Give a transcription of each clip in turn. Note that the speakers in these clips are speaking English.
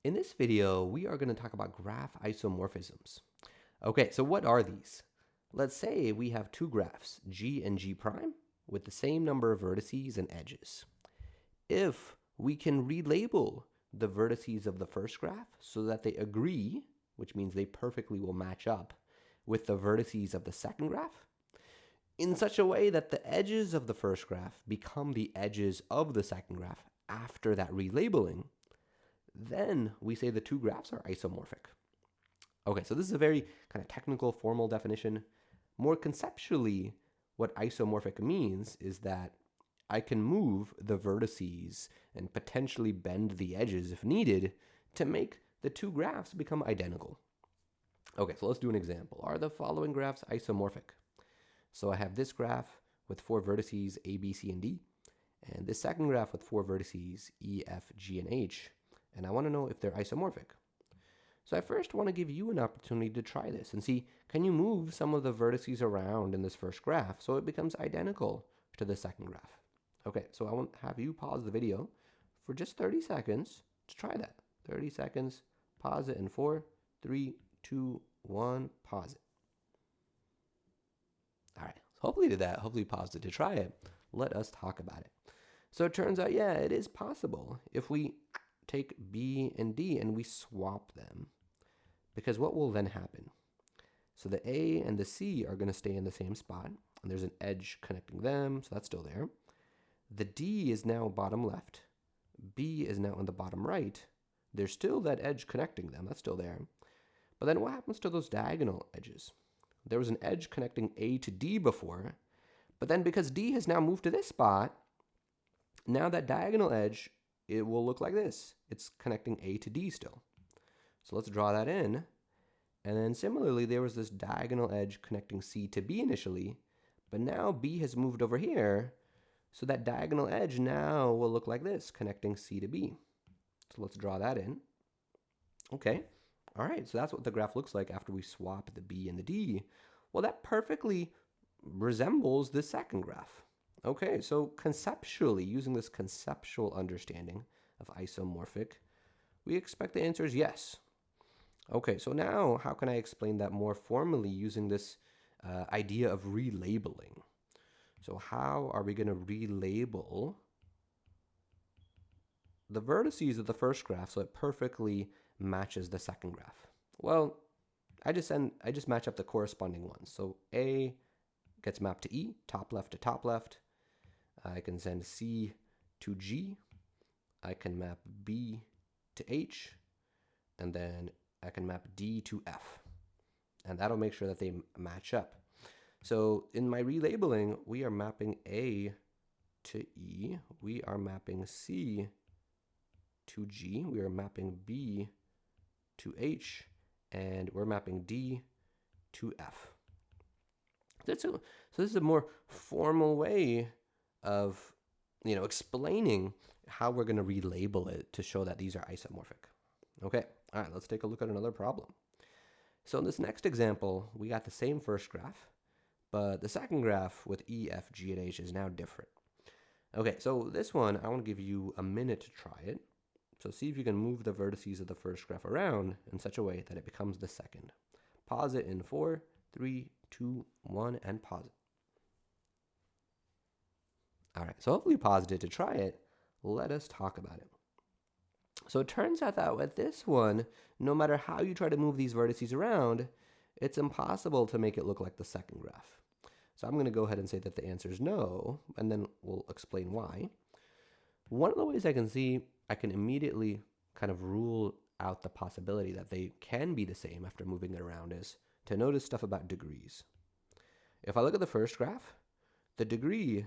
In this video, we are going to talk about graph isomorphisms. Okay, so what are these? Let's say we have two graphs, G and G prime, with the same number of vertices and edges. If we can relabel the vertices of the first graph so that they agree, which means they perfectly will match up with the vertices of the second graph, in such a way that the edges of the first graph become the edges of the second graph after that relabeling, then we say the two graphs are isomorphic. Okay, so this is a very kind of technical, formal definition. More conceptually, what isomorphic means is that I can move the vertices and potentially bend the edges if needed to make the two graphs become identical. Okay, so let's do an example. Are the following graphs isomorphic? So I have this graph with four vertices A, B, C, and D, and this second graph with four vertices E, F, G, and H, and I want to know if they're isomorphic. So I first want to give you an opportunity to try this and see, can you move some of the vertices around in this first graph so it becomes identical to the second graph? Okay, so I want to have you pause the video for just 30 seconds to try that. 30 seconds, pause it in 4, 3, 2, 1, pause it. All right, so hopefully you did that. Hopefully you paused it to try it. Let us talk about it. So it turns out, yeah, it is possible if we take B and D and we swap them. Because what will then happen? So the A and the C are going to stay in the same spot, and there's an edge connecting them, so that's still there. The D is now bottom left. B is now on the bottom right. There's still that edge connecting them, that's still there. But then what happens to those diagonal edges? There was an edge connecting A to D before, but then because D has now moved to this spot, now that diagonal edge, it will look like this. It's connecting A to D still. So let's draw that in. And then similarly, there was this diagonal edge connecting C to B initially, but now B has moved over here, so that diagonal edge now will look like this, connecting C to B. So let's draw that in. Okay, all right, so that's what the graph looks like after we swap the B and the D. Well, that perfectly resembles the second graph. Okay, so conceptually, using this conceptual understanding of isomorphic, we expect the answer is yes. Okay, so now how can I explain that more formally using this idea of relabeling? So how are we going to relabel the vertices of the first graph so it perfectly matches the second graph? Well, I just match up the corresponding ones. So A gets mapped to E, top left to top left. I can send C to G. I can map B to H. And then I can map D to F. And that'll make sure that they match up. So in my relabeling, we are mapping A to E. We are mapping C to G. We are mapping B to H. And we're mapping D to F. So this is a more formal way of, explaining how we're going to relabel it to show that these are isomorphic. Okay, all right, let's take a look at another problem. So in this next example, we got the same first graph, but the second graph with E, F, G, and H is now different. Okay, so this one, I want to give you a minute to try it. So see if you can move the vertices of the first graph around in such a way that it becomes the second. Pause it in 4, 3, 2, 1, and pause it. All right, so hopefully you paused it to try it. Let us talk about it. So it turns out that with this one, no matter how you try to move these vertices around, it's impossible to make it look like the second graph. So I'm going to go ahead and say that the answer is no, and then we'll explain why. One of the ways I can see, I can immediately kind of rule out the possibility that they can be the same after moving it around is to notice stuff about degrees. If I look at the first graph, the degree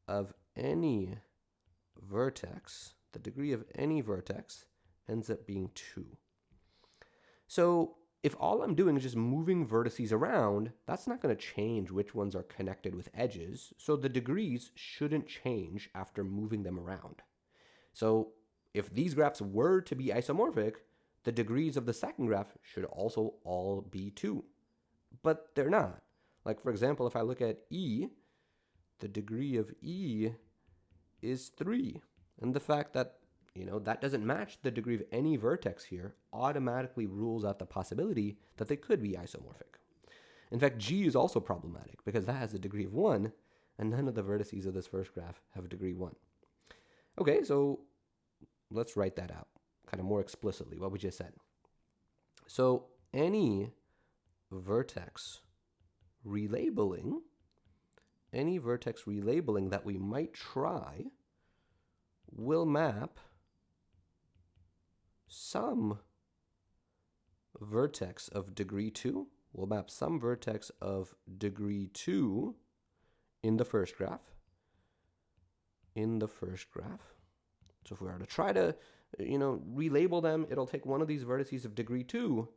of any vertex ends up being 2. So if all I'm doing is just moving vertices around, that's not going to change which ones are connected with edges, so the degrees shouldn't change after moving them around. So if these graphs were to be isomorphic, the degrees of the second graph should also all be 2. But they're not. Like, for example, if I look at E, the degree of E is 3. And the fact that that doesn't match the degree of any vertex here, automatically rules out the possibility that they could be isomorphic. In fact, G is also problematic because that has a degree of 1, and none of the vertices of this first graph have a degree 1. Okay, so let's write that out kind of more explicitly, what we just said. So any vertex relabeling that we might try will map some vertex of degree 2. We'll map some vertex of degree 2 in the first graph. So if we were to try to, relabel them, it'll take one of these vertices of degree 2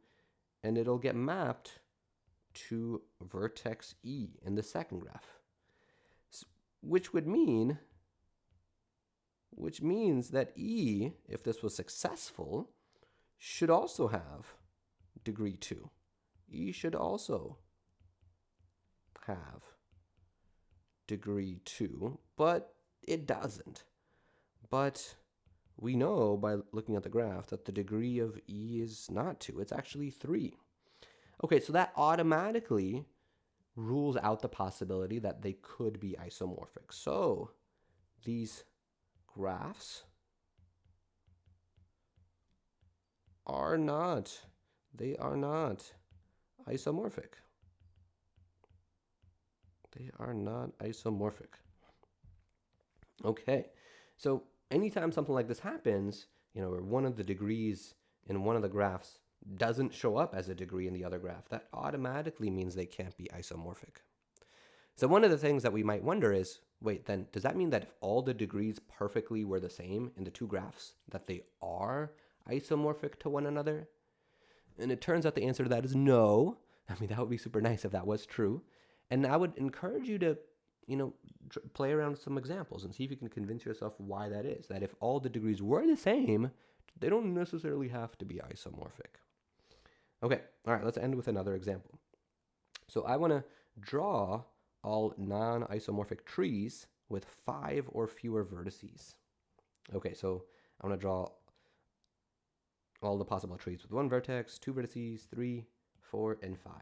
and it'll get mapped to vertex E in the second graph. Which means that E, if this was successful, should also have degree 2. E should also have degree 2, but it doesn't. But we know by looking at the graph that the degree of E is not 2, it's actually 3. Okay, so that automatically rules out the possibility that they could be isomorphic. So these graphs are not isomorphic. They are not isomorphic. Okay, so anytime something like this happens, where one of the degrees in one of the graphs doesn't show up as a degree in the other graph, that automatically means they can't be isomorphic. So one of the things that we might wonder is, wait, then does that mean that if all the degrees perfectly were the same in the two graphs, that they are isomorphic to one another? And it turns out the answer to that is no. I mean, that would be super nice if that was true. And I would encourage you to, play around with some examples and see if you can convince yourself why that is. That if all the degrees were the same, they don't necessarily have to be isomorphic. Okay, all right, let's end with another example. So I want to draw all non-isomorphic trees with 5 or fewer vertices. Okay, so I want to draw all the possible trees with 1 vertex, 2 vertices, 3, 4, and 5.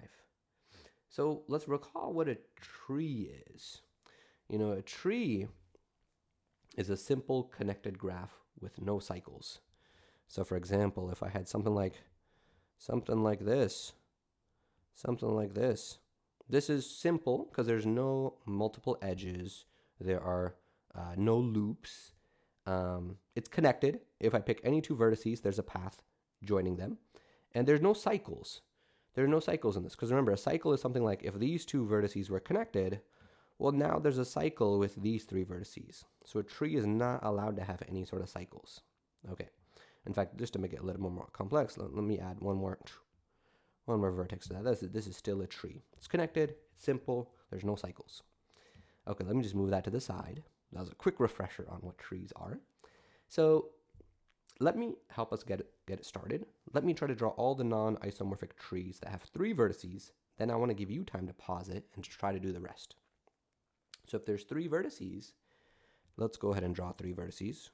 So let's recall what a tree is. A tree is a simple connected graph with no cycles. So for example, if I had something like this, this is simple because there's no multiple edges. There are no loops. It's connected. If I pick any 2 vertices, there's a path joining them. And there's no cycles. There are no cycles in this. Because remember, a cycle is something like if these 2 vertices were connected, well, now there's a cycle with these 3 vertices. So a tree is not allowed to have any sort of cycles. Okay. In fact, just to make it a little more complex, let me add one more vertex to that. This is still a tree. It's connected, it's simple, there's no cycles. Okay, let me just move that to the side. That was a quick refresher on what trees are. So let me help us get it started. Let me try to draw all the non-isomorphic trees that have 3 vertices. Then I want to give you time to pause it and try to do the rest. So if there's 3 vertices, let's go ahead and draw 3 vertices.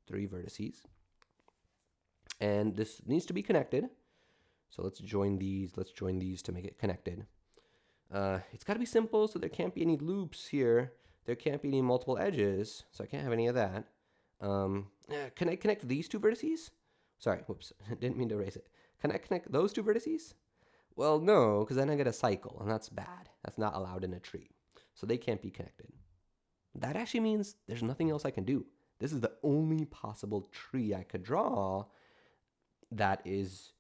3 vertices. And this needs to be connected. So let's join these to make it connected. It's got to be simple, so there can't be any loops here. There can't be any multiple edges, so I can't have any of that. Can I connect these 2 vertices? Sorry, whoops, didn't mean to erase it. Can I connect those 2 vertices? Well, no, because then I get a cycle, and that's bad. That's not allowed in a tree. So they can't be connected. That actually means there's nothing else I can do. This is the only possible tree I could draw that is,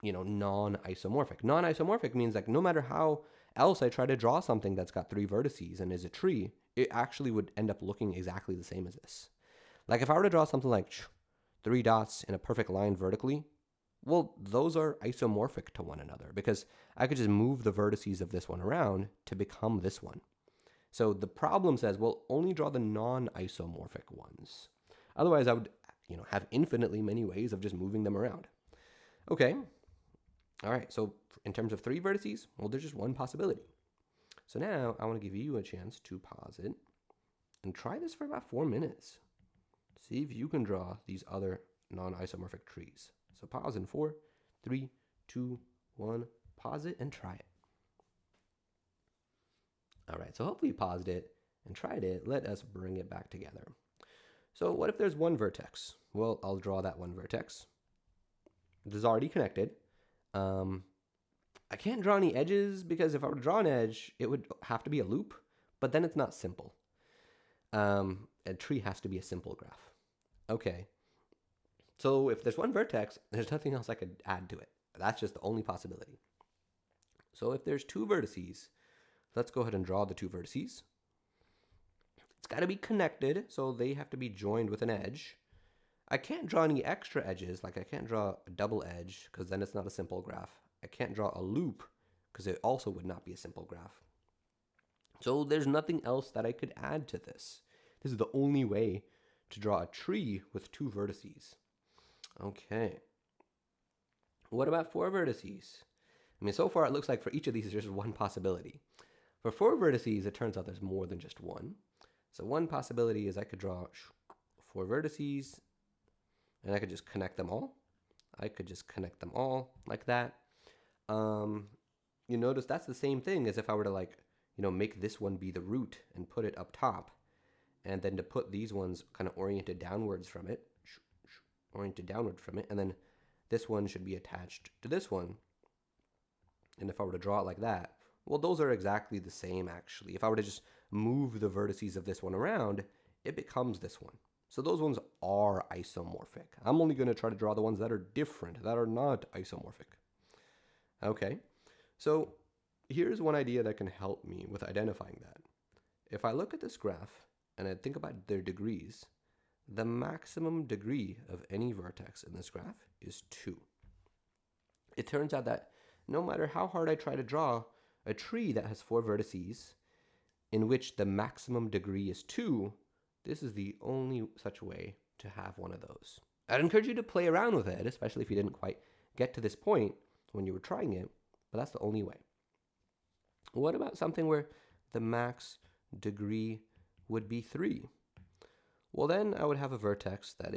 non-isomorphic. Non-isomorphic means like no matter how else I try to draw something that's got 3 vertices and is a tree, it actually would end up looking exactly the same as this. Like if I were to draw something like 3 dots in a perfect line vertically, well, those are isomorphic to one another because I could just move the vertices of this one around to become this one. So the problem says, well, only draw the non-isomorphic ones. Otherwise, I would, have infinitely many ways of just moving them around. Okay. All right. So in terms of 3 vertices, well, there's just one possibility. So now I want to give you a chance to pause it and try this for about 4 minutes. See if you can draw these other non-isomorphic trees. So pause in 4, 3, 2, 1, pause it and try it. All right, so hopefully you paused it and tried it. Let us bring it back together. So what if there's one vertex? Well, I'll draw that one vertex. This is already connected. I can't draw any edges because if I were to draw an edge, it would have to be a loop, but then it's not simple. A tree has to be a simple graph. Okay. So if there's one vertex, there's nothing else I could add to it. That's just the only possibility. So if there's two vertices, let's go ahead and draw the two vertices. It's got to be connected, so they have to be joined with an edge. I can't draw any extra edges, like I can't draw a double edge because then it's not a simple graph. I can't draw a loop because it also would not be a simple graph. So there's nothing else that I could add to this. This is the only way to draw a tree with two vertices. Okay. What about four vertices? I mean, so far it looks like for each of these there's just one possibility. For four vertices, it turns out there's more than just one. So one possibility is I could draw four vertices and I could just connect them all. I could just connect them all like that. You notice that's the same thing as if I were to make this one be the root and put it up top, and then to put these ones kind of oriented downwards from it, and then this one should be attached to this one. And if I were to draw it like that, well, those are exactly the same actually. If I were to just move the vertices of this one around, it becomes this one. So those ones are isomorphic. I'm only going to try to draw the ones that are different, that are not isomorphic. Okay, so here's one idea that can help me with identifying that. If I look at this graph and I think about their degrees, the maximum degree of any vertex in this graph is 2. It turns out that no matter how hard I try to draw a tree that has 4 vertices in which the maximum degree is 2, this is the only such way to have one of those. I'd encourage you to play around with it, especially if you didn't quite get to this point when you were trying it, but that's the only way. What about something where the max degree would be 3? Well, then I would have a vertex that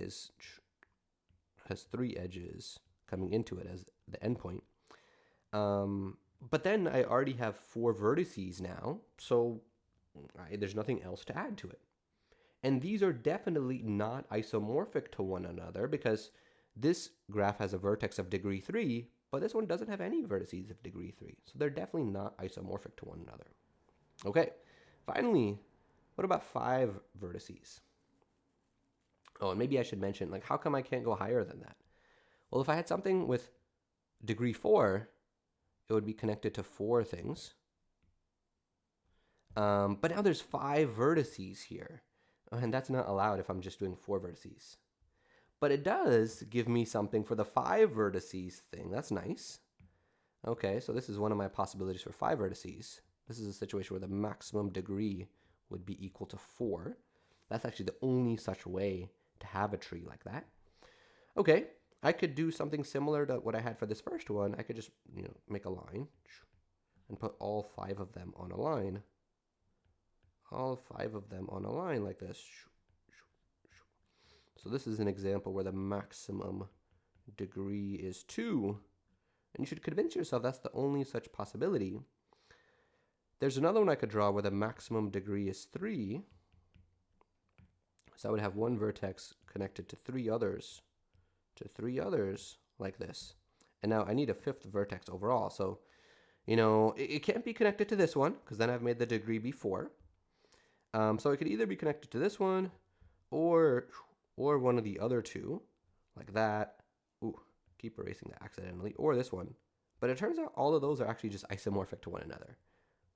has 3 edges coming into it as the endpoint. But then I already have 4 vertices now, so there's nothing else to add to it. And these are definitely not isomorphic to one another because this graph has a vertex of degree 3, but this one doesn't have any vertices of degree 3. So they're definitely not isomorphic to one another. Okay, finally, what about 5 vertices? Oh, and maybe I should mention, how come I can't go higher than that? Well, if I had something with degree 4, it would be connected to 4 things. But now there's 5 vertices here. And that's not allowed if I'm just doing 4 vertices. But it does give me something for the 5 vertices thing. That's nice. Okay, so this is one of my possibilities for 5 vertices. This is a situation where the maximum degree would be equal to 4. That's actually the only such way to have a tree like that. Okay, I could do something similar to what I had for this first one. I could just make a line and put all 5 of them on a line. All 5 of them on a line like this. So this is an example where the maximum degree is 2. And you should convince yourself that's the only such possibility. There's another one I could draw where the maximum degree is 3. So I would have one vertex connected to 3 others, like this. And now I need a 5th vertex overall. So, it can't be connected to this one because then I've made the degree be 4. So it could either be connected to this one or one of the other 2, like that. Ooh, keep erasing that accidentally. Or this one. But it turns out all of those are actually just isomorphic to one another.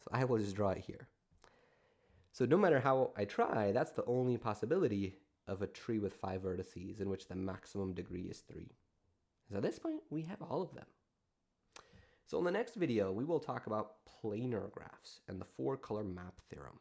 So I will just draw it here. So no matter how I try, that's the only possibility of a tree with 5 vertices in which the maximum degree is 3. So at this point, we have all of them. So in the next video, we will talk about planar graphs and the 4-color map theorem.